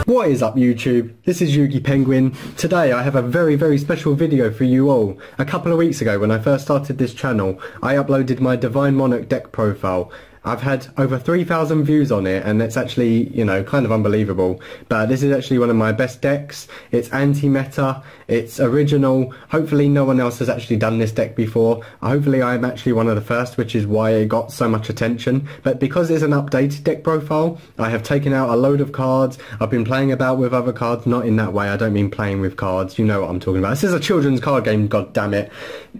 What is up YouTube? This is Yugi Penguin. Today I have a very special video for you all. A couple of weeks ago when I first started this channel, I uploaded my Divine Monarch deck profile. I've had over 3,000 views on it, and it's actually, you know, kind of unbelievable. But this is actually one of my best decks. It's anti-meta, it's original. Hopefully no one else has actually done this deck before. Hopefully I'm actually one of the first, which is why it got so much attention. But because it's an updated deck profile, I have taken out a load of cards. I've been playing about with other cards, not in that way. I don't mean playing with cards. You know what I'm talking about. This is a children's card game, god damn it.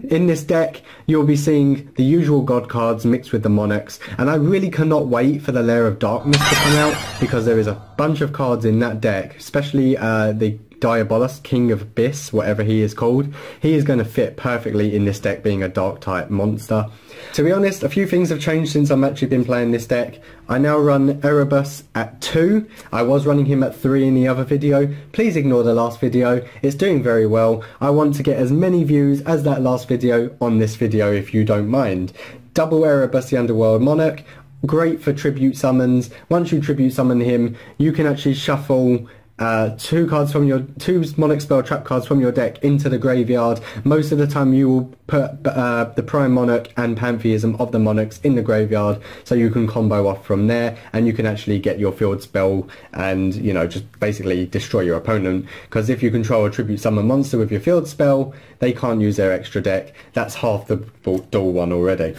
In this deck, you'll be seeing the usual god cards mixed with the Monarchs, and I really cannot wait for the Lair of Darkness to come out, because there is a bunch of cards in that deck, especially the Diabolus, King of Abyss, whatever he is called. He is going to fit perfectly in this deck, being a dark type monster. To be honest, a few things have changed since I've actually been playing this deck. I now run Erebus at 2. I was running him at 3 in the other video. Please ignore the last video. It's doing very well. I want to get as many views as that last video on this video, if you don't mind. Double Erebus the Underworld Monarch. Great for tribute summons. Once you tribute summon him, you can actually shuffle two Monarch spell trap cards from your deck into the graveyard. Most of the time you will put the Prime Monarch and Pantheism of the Monarchs in the graveyard, so you can combo off from there, and you can actually get your field spell and, you know, just basically destroy your opponent. Because if you control a tribute summon monster with your field spell, they can't use their extra deck. That's half the dual one already.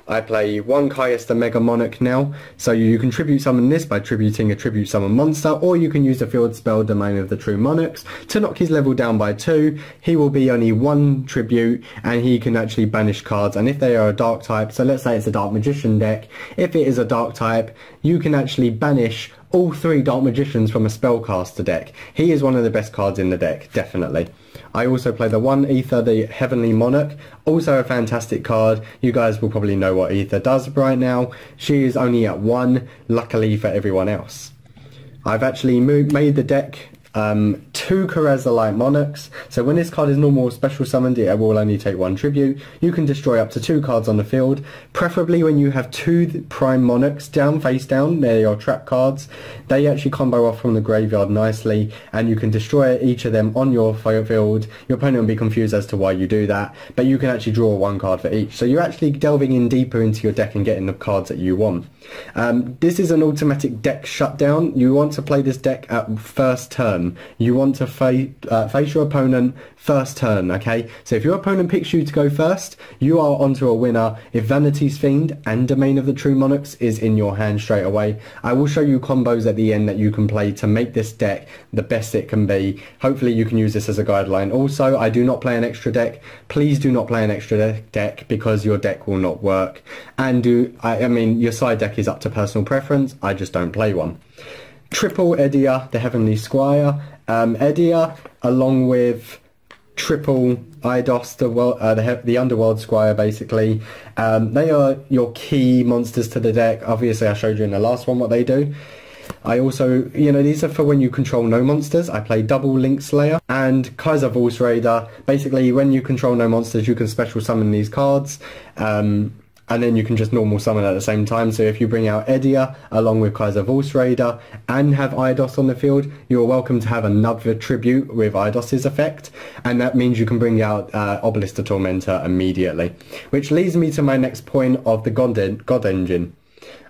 I play one Caius the Mega Monarch now, so you can tribute summon this by tributing a tribute summon monster, or you can use the field spell Domain of the True Monarchs to knock his level down by 2. He will be only 1 tribute, and he can actually banish cards, and if they are a dark type, so let's say it's a Dark Magician deck, if it is a dark type, you can actually banish all 3 Dark Magicians from a spellcaster deck. He is one of the best cards in the deck, definitely. I also play the 1 Aether, the Heavenly Monarch, also a fantastic card. You guys will probably know what Aether does right now. She is only at 1, luckily for everyone else. I've actually made the deck 2 Kareza-like Monarchs, so when this card is normal or special summoned, it will only take 1 tribute. You can destroy up to 2 cards on the field, preferably when you have 2 Prime Monarchs down, face down. They're your trap cards. They actually combo off from the graveyard nicely, and you can destroy each of them on your field. Your opponent will be confused as to why you do that, but you can actually draw 1 card for each, so you're actually delving in deeper into your deck and getting the cards that you want. This is an automatic deck shutdown. You want to play this deck at first turn. You want to face your opponent first turn, okay? So if your opponent picks you to go first, you are onto a winner if Vanity's Fiend and Domain of the True Monarchs is in your hand straight away. I will show you combos at the end that you can play to make this deck the best it can be. Hopefully you can use this as a guideline. Also, I do not play an extra deck. Please do not play an extra deck, because your deck will not work. And I mean, your side deck is up to personal preference. I just don't play one. Triple Edia, the Heavenly Squire. Edia, along with triple Eidos, the Underworld Squire, basically. They are your key monsters to the deck. Obviously, I showed you in the last one what they do. I also, you know, these are for when you control no monsters. I play double Link Slayer and Kaiser Voice Raider. Basically, when you control no monsters, you can special summon these cards. And then you can just normal summon at the same time. So if you bring out Edia along with Kaiser Voice Raider and have Eidos on the field, you're welcome to have another tribute with Eidos's effect, and that means you can bring out Obelisk the Tormentor immediately. Which leads me to my next point of the God Engine.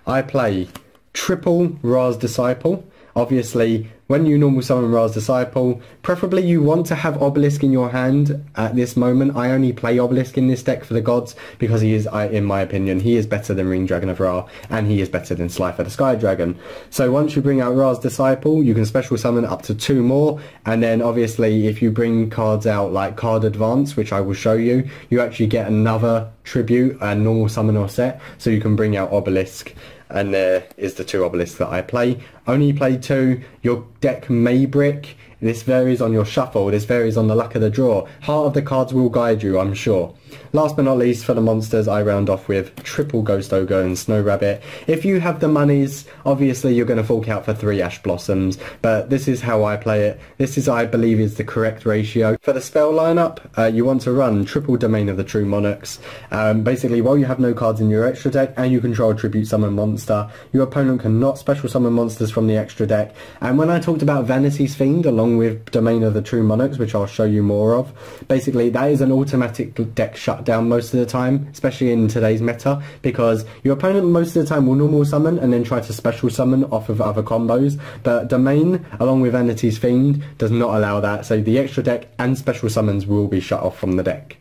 I play triple Ra's Disciple. Obviously, when you normal summon Ra's Disciple, preferably you want to have Obelisk in your hand at this moment. I only play Obelisk in this deck for the gods, because he is, in my opinion, he is better than Ring Dragon of Ra, and he is better than Slifer the Sky Dragon. So once you bring out Ra's Disciple, you can special summon up to 2 more, and then obviously if you bring cards out like Card Advance, which I will show you, you actually get another tribute and normal summon or set, so you can bring out Obelisk. And there is the 2 obelisks that I play. Only play 2. Your deck may brick. This varies on your shuffle. This varies on the luck of the draw. Heart of the cards will guide you, I'm sure. Last but not least, for the monsters, I round off with triple Ghost Ogre and Snow Rabbit. If you have the monies, obviously you're going to fork out for 3 Ash Blossoms, but this is how I play it. This is, I believe, is the correct ratio. For the spell lineup, you want to run triple Domain of the True Monarchs. Basically, while you have no cards in your extra deck and you control a tribute summon monster, your opponent cannot special summon monsters from from the extra deck. And when I talked about Vanity's Fiend along with Domain of the True Monarchs, which I'll show you more of, basically that is an automatic deck shutdown most of the time, especially in today's meta, because your opponent most of the time will normal summon and then try to special summon off of other combos, but Domain along with Vanity's Fiend does not allow that, so the extra deck and special summons will be shut off from the deck.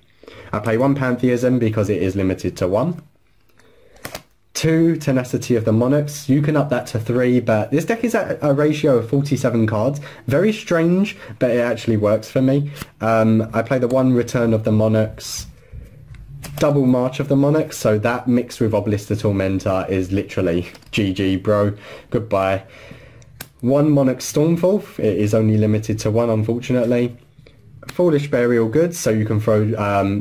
I play 1 Pantheism because it is limited to 1. 2 Tenacity of the Monarchs. You can up that to 3, but this deck is at a ratio of 47 cards. Very strange, but it actually works for me. I play the 1 Return of the Monarchs, double March of the Monarchs, so that mixed with Obelisk the Tormentor is literally GG, bro. Goodbye. 1 Monarch Stormfall. It is only limited to 1, unfortunately. Foolish Burial Goods, so you can throw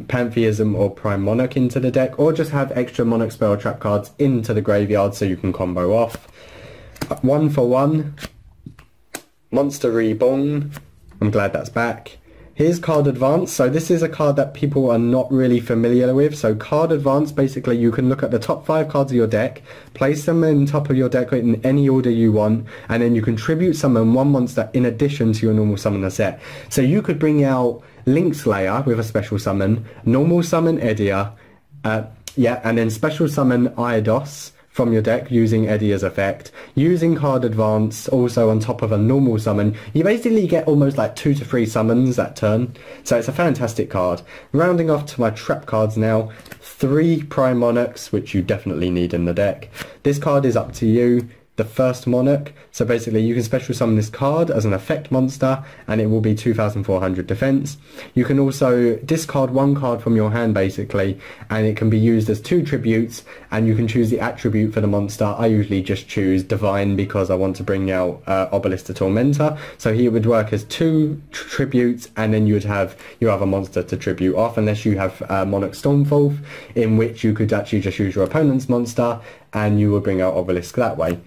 Pantheism or Prime Monarch into the deck, or just have extra Monarch spell trap cards into the graveyard so you can combo off. 1 for 1. Monster Reborn. I'm glad that's back. Here's Card Advance. So this is a card that people are not really familiar with. So Card Advance, basically you can look at the top 5 cards of your deck, place them in top of your deck in any order you want, and then you can tribute summon 1 monster in addition to your normal summoner set. So you could bring out Link Slayer with a special summon, normal summon Edia, and then special summon Iodos from your deck using Eddie as effect, using Card Advance also on top of a normal summon. You basically get almost like 2 to 3 summons that turn, so it's a fantastic card. Rounding off to my trap cards now, 3 Prime Monarchs, which you definitely need in the deck. This card is up to you. The first Monarch, so basically you can special summon this card as an effect monster and it will be 2400 defense. You can also discard 1 card from your hand basically, and it can be used as 2 tributes, and you can choose the attribute for the monster. I usually just choose Divine because I want to bring out Obelisk the Tormentor, so he would work as 2 tributes, and then you would have your other monster to tribute off, unless you have Monarch Stormfall, in which you could actually just use your opponent's monster and you will bring out Obelisk that way.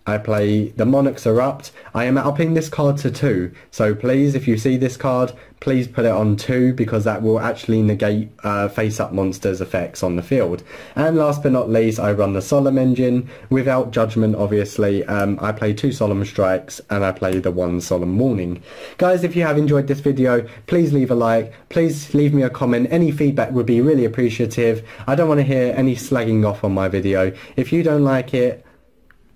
I play the Monarchs Erupt. I am upping this card to 2, so please, if you see this card, please put it on 2, because that will actually negate face-up monsters' effects on the field. And last but not least, I run the Solemn Engine. Without Judgment, obviously, I play 2 Solemn Strikes, and I play the 1 Solemn Warning. Guys, if you have enjoyed this video, please leave a like, please leave me a comment. Any feedback would be really appreciative. I don't want to hear any slagging off on my video. If you don't like it,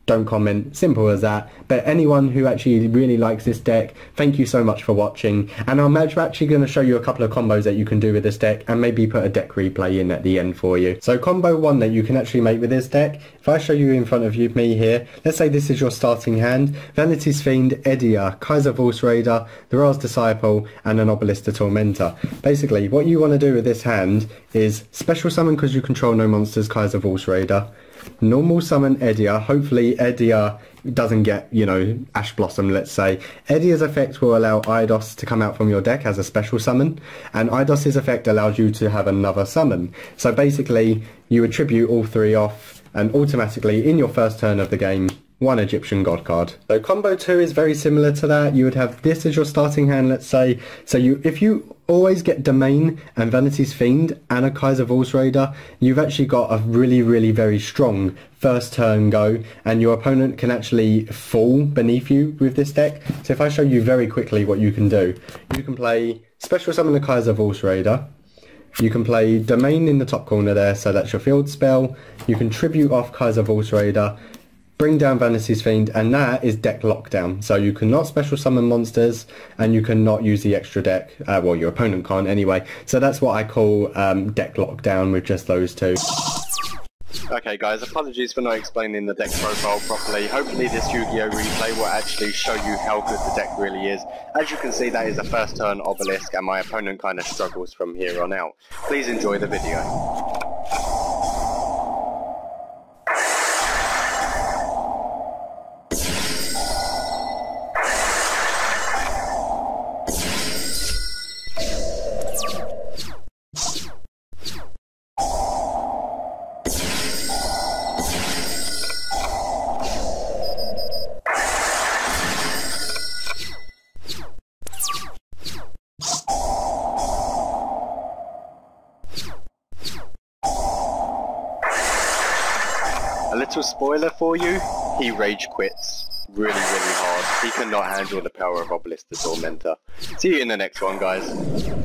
don't comment, simple as that. But anyone who actually really likes this deck, thank you so much for watching, and I'm actually going to show you a couple of combos that you can do with this deck and maybe put a deck replay in at the end for you. So combo 1 that you can actually make with this deck, if I show you in front of me here, let's say this is your starting hand: Vanity's Fiend, Edia, Kaiser Vorse Raider, the Ra's Disciple, and an Obelisk the Tormentor. Basically what you want to do with this hand is special summon, because you control no monsters, Kaiser Vorse Raider, normal summon Edia. Hopefully Edia doesn't get, you know, Ash Blossom, let's say. Edia's effect will allow Iodos to come out from your deck as a special summon, and Iodos's effect allows you to have another summon. So basically you attribute all 3 off, and automatically in your first turn of the game, 1 Egyptian God card. So combo 2 is very similar to that. You would have this as your starting hand, let's say. So if you always get Domain and Vanity's Fiend and a Kaiser Vorse Raider, you've actually got a really very strong first turn go, and your opponent can actually fall beneath you with this deck. So if I show you very quickly what you can do, you can play special summon the Kaiser Vorse Raider. You can play Domain in the top corner there, so that's your field spell. You can tribute off Kaiser Vorse Raider, bring down Vanity's Fiend, and that is deck lockdown. So you cannot special summon monsters, and you cannot use the extra deck. Well, your opponent can't anyway. So that's what I call deck lockdown with just those 2. Okay guys, apologies for not explaining the deck profile properly. Hopefully this Yu-Gi-Oh replay will actually show you how good the deck really is. As you can see, that is a first turn Obelisk, and my opponent kind of struggles from here on out. Please enjoy the video. A little spoiler for you, he rage quits. really, really hard. He cannot handle the power of Obelisk the Tormentor. See you in the next one, guys.